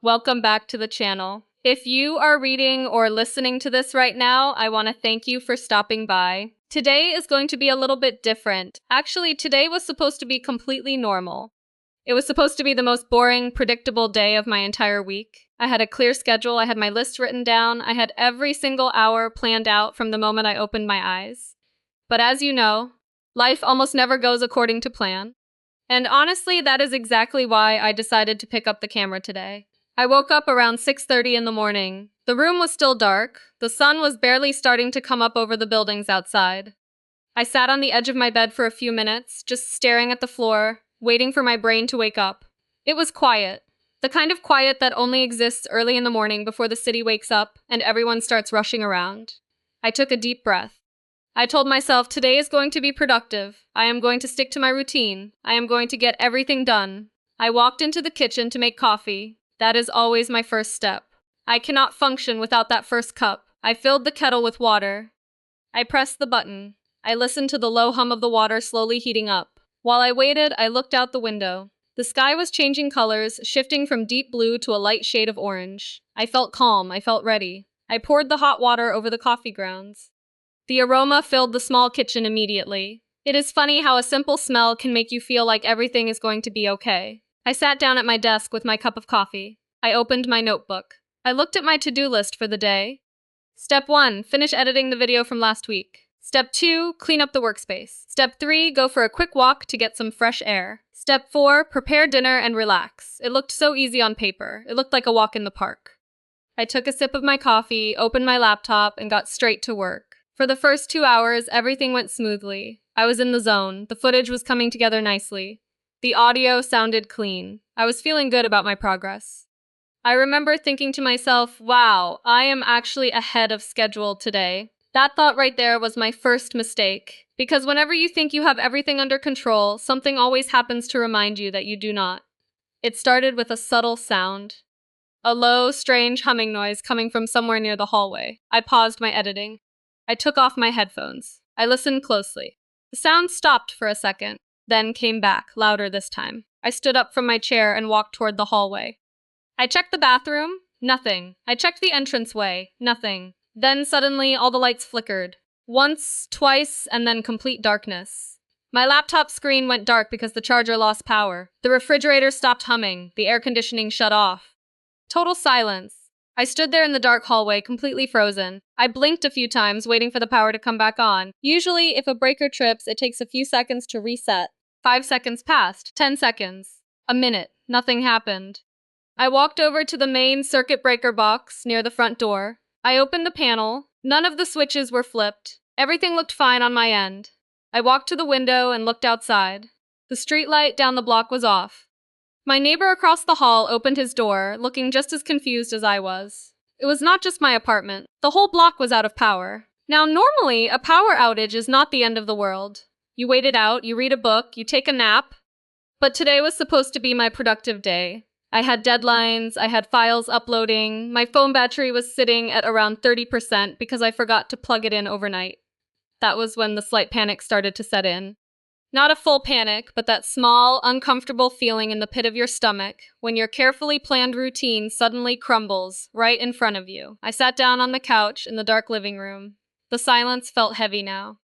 Welcome back to the channel. If you are reading or listening to this right now, I want to thank you for stopping by. Today is going to be a little bit different. Actually, today was supposed to be completely normal. It was supposed to be the most boring, predictable day of my entire week. I had a clear schedule, I had my list written down, I had every single hour planned out from the moment I opened my eyes. But as you know, life almost never goes according to plan. And honestly, that is exactly why I decided to pick up the camera today. I woke up around 6:30 in the morning. The room was still dark. The sun was barely starting to come up over the buildings outside. I sat on the edge of my bed for a few minutes, just staring at the floor, waiting for my brain to wake up. It was quiet. The kind of quiet that only exists early in the morning before the city wakes up and everyone starts rushing around. I took a deep breath. I told myself today is going to be productive. I am going to stick to my routine. I am going to get everything done. I walked into the kitchen to make coffee. That is always my first step. I cannot function without that first cup. I filled the kettle with water. I pressed the button. I listened to the low hum of the water slowly heating up. While I waited, I looked out the window. The sky was changing colors, shifting from deep blue to a light shade of orange. I felt calm. I felt ready. I poured the hot water over the coffee grounds. The aroma filled the small kitchen immediately. It is funny how a simple smell can make you feel like everything is going to be okay. I sat down at my desk with my cup of coffee. I opened my notebook. I looked at my to-do list for the day. Step 1, finish editing the video from last week. Step 2, clean up the workspace. Step 3, go for a quick walk to get some fresh air. Step 4, prepare dinner and relax. It looked so easy on paper. It looked like a walk in the park. I took a sip of my coffee, opened my laptop, and got straight to work. For the first 2 hours, everything went smoothly. I was in the zone. The footage was coming together nicely. The audio sounded clean. I was feeling good about my progress. I remember thinking to myself, wow, I am actually ahead of schedule today. That thought right there was my first mistake. Because whenever you think you have everything under control, something always happens to remind you that you do not. It started with a subtle sound. A low, strange humming noise coming from somewhere near the hallway. I paused my editing. I took off my headphones. I listened closely. The sound stopped for a second, then came back, louder this time. I stood up from my chair and walked toward the hallway. I checked the bathroom. Nothing. I checked the entranceway. Nothing. Then suddenly, all the lights flickered. Once, twice, and then complete darkness. My laptop screen went dark because the charger lost power. The refrigerator stopped humming. The air conditioning shut off. Total silence. I stood there in the dark hallway, completely frozen. I blinked a few times, waiting for the power to come back on. Usually, if a breaker trips, it takes a few seconds to reset. 5 seconds passed. 10 seconds. A minute. Nothing happened. I walked over to the main circuit breaker box near the front door. I opened the panel. None of the switches were flipped. Everything looked fine on my end. I walked to the window and looked outside. The street light down the block was off. My neighbor across the hall opened his door, looking just as confused as I was. It was not just my apartment. The whole block was out of power. Now, normally, a power outage is not the end of the world. You wait it out, you read a book, you take a nap. But today was supposed to be my productive day. I had deadlines, I had files uploading, my phone battery was sitting at around 30% because I forgot to plug it in overnight. That was when the slight panic started to set in. Not a full panic, but that small, uncomfortable feeling in the pit of your stomach when your carefully planned routine suddenly crumbles right in front of you. I sat down on the couch in the dark living room. The silence felt heavy now.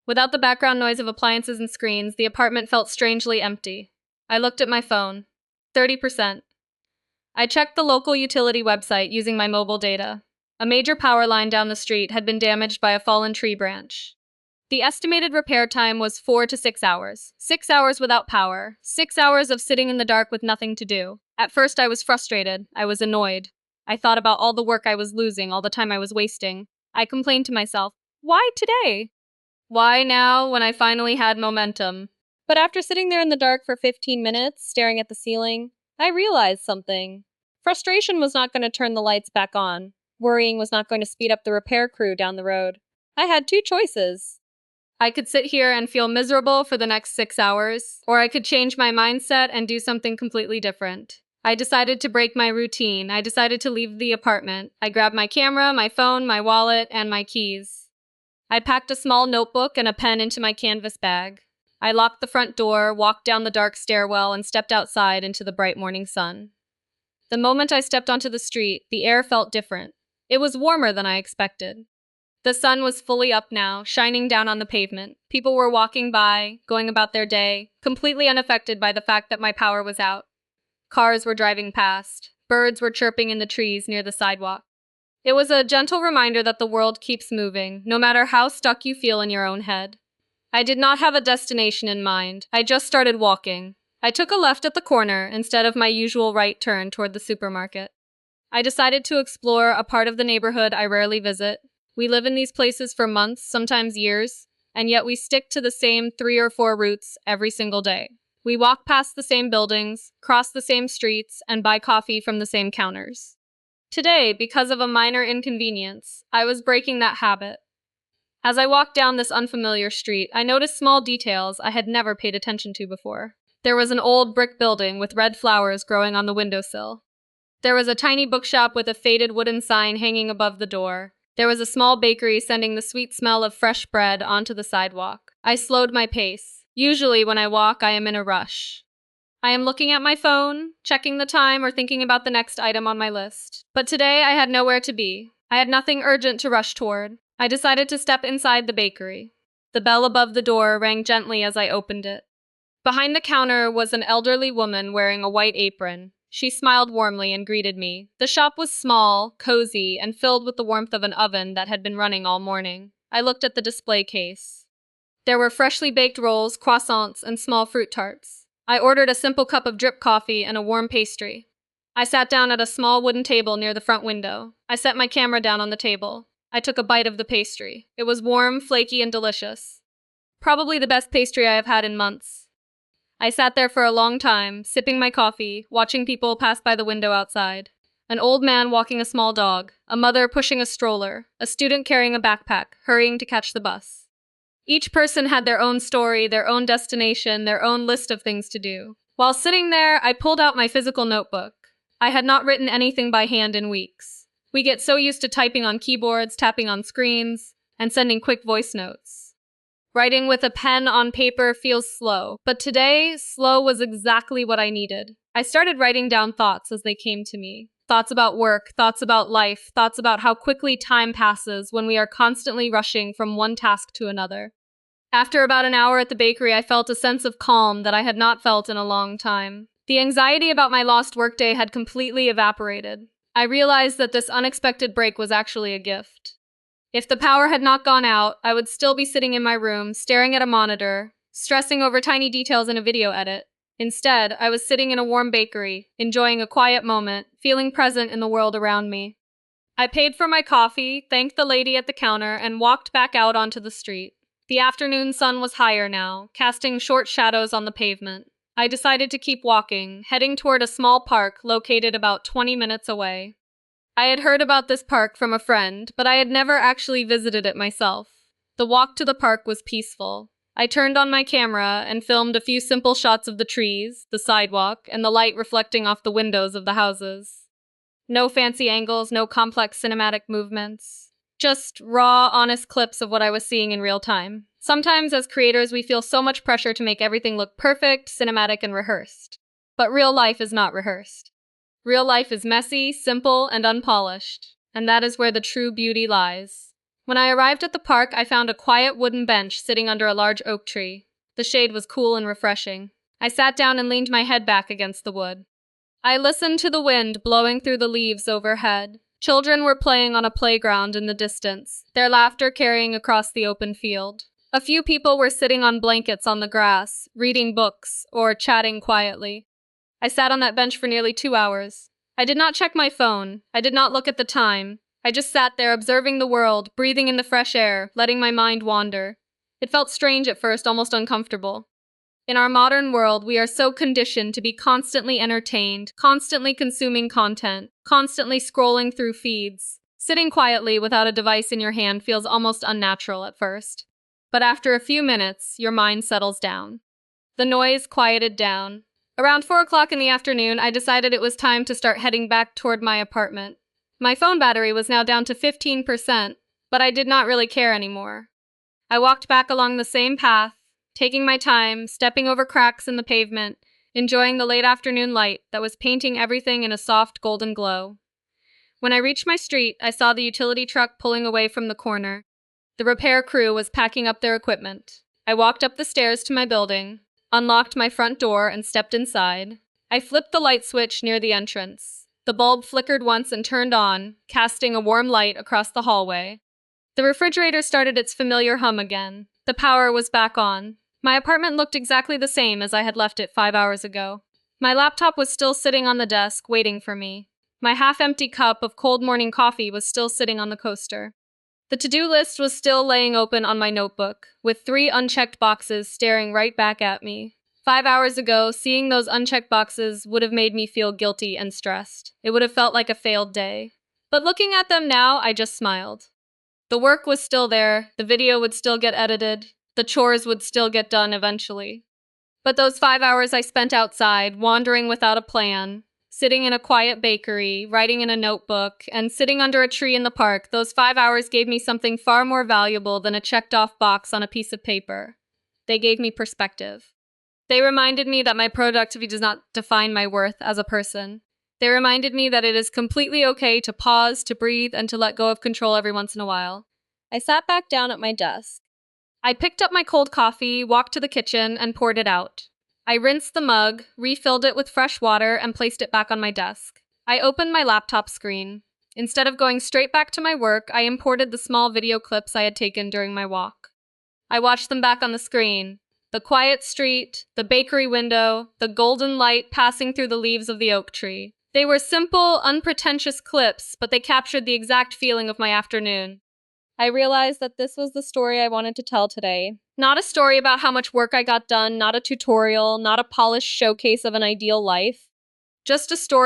Without the background noise of appliances and screens, the apartment felt strangely empty. I looked at my phone. 30%. I checked the local utility website using my mobile data. A major power line down the street had been damaged by a fallen tree branch. The estimated repair time was 4 to 6 hours. 6 hours without power. 6 hours of sitting in the dark with nothing to do. At first I was frustrated. I was annoyed. I thought about all the work I was losing, all the time I was wasting. I complained to myself, why today? Why now when I finally had momentum? But after sitting there in the dark for 15 minutes, staring at the ceiling, I realized something. Frustration was not going to turn the lights back on. Worrying was not going to speed up the repair crew down the road. I had two choices. I could sit here and feel miserable for the next 6 hours, or I could change my mindset and do something completely different. I decided to break my routine. I decided to leave the apartment. I grabbed my camera, my phone, my wallet, and my keys. I packed a small notebook and a pen into my canvas bag. I locked the front door, walked down the dark stairwell, and stepped outside into the bright morning sun. The moment I stepped onto the street, the air felt different. It was warmer than I expected. The sun was fully up now, shining down on the pavement. People were walking by, going about their day, completely unaffected by the fact that my power was out. Cars were driving past. Birds were chirping in the trees near the sidewalk. It was a gentle reminder that the world keeps moving, no matter how stuck you feel in your own head. I did not have a destination in mind. I just started walking. I took a left at the corner instead of my usual right turn toward the supermarket. I decided to explore a part of the neighborhood I rarely visit. We live in these places for months, sometimes years, and yet we stick to the same 3 or 4 routes every single day. We walk past the same buildings, cross the same streets, and buy coffee from the same counters. Today, because of a minor inconvenience, I was breaking that habit. As I walked down this unfamiliar street, I noticed small details I had never paid attention to before. There was an old brick building with red flowers growing on the windowsill. There was a tiny bookshop with a faded wooden sign hanging above the door. There was a small bakery sending the sweet smell of fresh bread onto the sidewalk. I slowed my pace. Usually when I walk, I am in a rush. I am looking at my phone, checking the time, or thinking about the next item on my list. But today I had nowhere to be. I had nothing urgent to rush toward. I decided to step inside the bakery. The bell above the door rang gently as I opened it. Behind the counter was an elderly woman wearing a white apron. She smiled warmly and greeted me. The shop was small, cozy, and filled with the warmth of an oven that had been running all morning. I looked at the display case. There were freshly baked rolls, croissants, and small fruit tarts. I ordered a simple cup of drip coffee and a warm pastry. I sat down at a small wooden table near the front window. I set my camera down on the table. I took a bite of the pastry. It was warm, flaky, and delicious. Probably the best pastry I have had in months. I sat there for a long time, sipping my coffee, watching people pass by the window outside. An old man walking a small dog, a mother pushing a stroller, a student carrying a backpack, hurrying to catch the bus. Each person had their own story, their own destination, their own list of things to do. While sitting there, I pulled out my physical notebook. I had not written anything by hand in weeks. We get so used to typing on keyboards, tapping on screens, and sending quick voice notes. Writing with a pen on paper feels slow, but today, slow was exactly what I needed. I started writing down thoughts as they came to me. Thoughts about work, thoughts about life, thoughts about how quickly time passes when we are constantly rushing from one task to another. After about an hour at the bakery, I felt a sense of calm that I had not felt in a long time. The anxiety about my lost workday had completely evaporated. I realized that this unexpected break was actually a gift. If the power had not gone out, I would still be sitting in my room, staring at a monitor, stressing over tiny details in a video edit. Instead, I was sitting in a warm bakery, enjoying a quiet moment, feeling present in the world around me. I paid for my coffee, thanked the lady at the counter, and walked back out onto the street. The afternoon sun was higher now, casting short shadows on the pavement. I decided to keep walking, heading toward a small park located about 20 minutes away. I had heard about this park from a friend, but I had never actually visited it myself. The walk to the park was peaceful. I turned on my camera and filmed a few simple shots of the trees, the sidewalk, and the light reflecting off the windows of the houses. No fancy angles, no complex cinematic movements. Just raw, honest clips of what I was seeing in real time. Sometimes as creators, we feel so much pressure to make everything look perfect, cinematic, and rehearsed. But real life is not rehearsed. Real life is messy, simple, and unpolished. And that is where the true beauty lies. When I arrived at the park, I found a quiet wooden bench sitting under a large oak tree. The shade was cool and refreshing. I sat down and leaned my head back against the wood. I listened to the wind blowing through the leaves overhead. Children were playing on a playground in the distance, their laughter carrying across the open field. A few people were sitting on blankets on the grass, reading books, or chatting quietly. I sat on that bench for nearly 2 hours. I did not check my phone. I did not look at the time. I just sat there observing the world, breathing in the fresh air, letting my mind wander. It felt strange at first, almost uncomfortable. In our modern world, we are so conditioned to be constantly entertained, constantly consuming content, constantly scrolling through feeds. Sitting quietly without a device in your hand feels almost unnatural at first. But after a few minutes, your mind settles down. The noise quieted down. Around 4 o'clock in the afternoon, I decided it was time to start heading back toward my apartment. My phone battery was now down to 15%, but I did not really care anymore. I walked back along the same path, taking my time, stepping over cracks in the pavement, enjoying the late afternoon light that was painting everything in a soft golden glow. When I reached my street, I saw the utility truck pulling away from the corner. The repair crew was packing up their equipment. I walked up the stairs to my building, unlocked my front door, and stepped inside. I flipped the light switch near the entrance. The bulb flickered once and turned on, casting a warm light across the hallway. The refrigerator started its familiar hum again. The power was back on. My apartment looked exactly the same as I had left it 5 hours ago. My laptop was still sitting on the desk, waiting for me. My half-empty cup of cold morning coffee was still sitting on the coaster. The to-do list was still laying open on my notebook, with 3 unchecked boxes staring right back at me. 5 hours ago, seeing those unchecked boxes would have made me feel guilty and stressed. It would have felt like a failed day. But looking at them now, I just smiled. The work was still there, the video would still get edited, the chores would still get done eventually. But those 5 hours I spent outside, wandering without a plan, sitting in a quiet bakery, writing in a notebook, and sitting under a tree in the park, those 5 hours gave me something far more valuable than a checked-off box on a piece of paper. They gave me perspective. They reminded me that my productivity does not define my worth as a person. They reminded me that it is completely okay to pause, to breathe, and to let go of control every once in a while. I sat back down at my desk. I picked up my cold coffee, walked to the kitchen, and poured it out. I rinsed the mug, refilled it with fresh water, and placed it back on my desk. I opened my laptop screen. Instead of going straight back to my work, I imported the small video clips I had taken during my walk. I watched them back on the screen. The quiet street, the bakery window, the golden light passing through the leaves of the oak tree. They were simple, unpretentious clips, but they captured the exact feeling of my afternoon. I realized that this was the story I wanted to tell today. Not a story about how much work I got done, not a tutorial, not a polished showcase of an ideal life. Just a story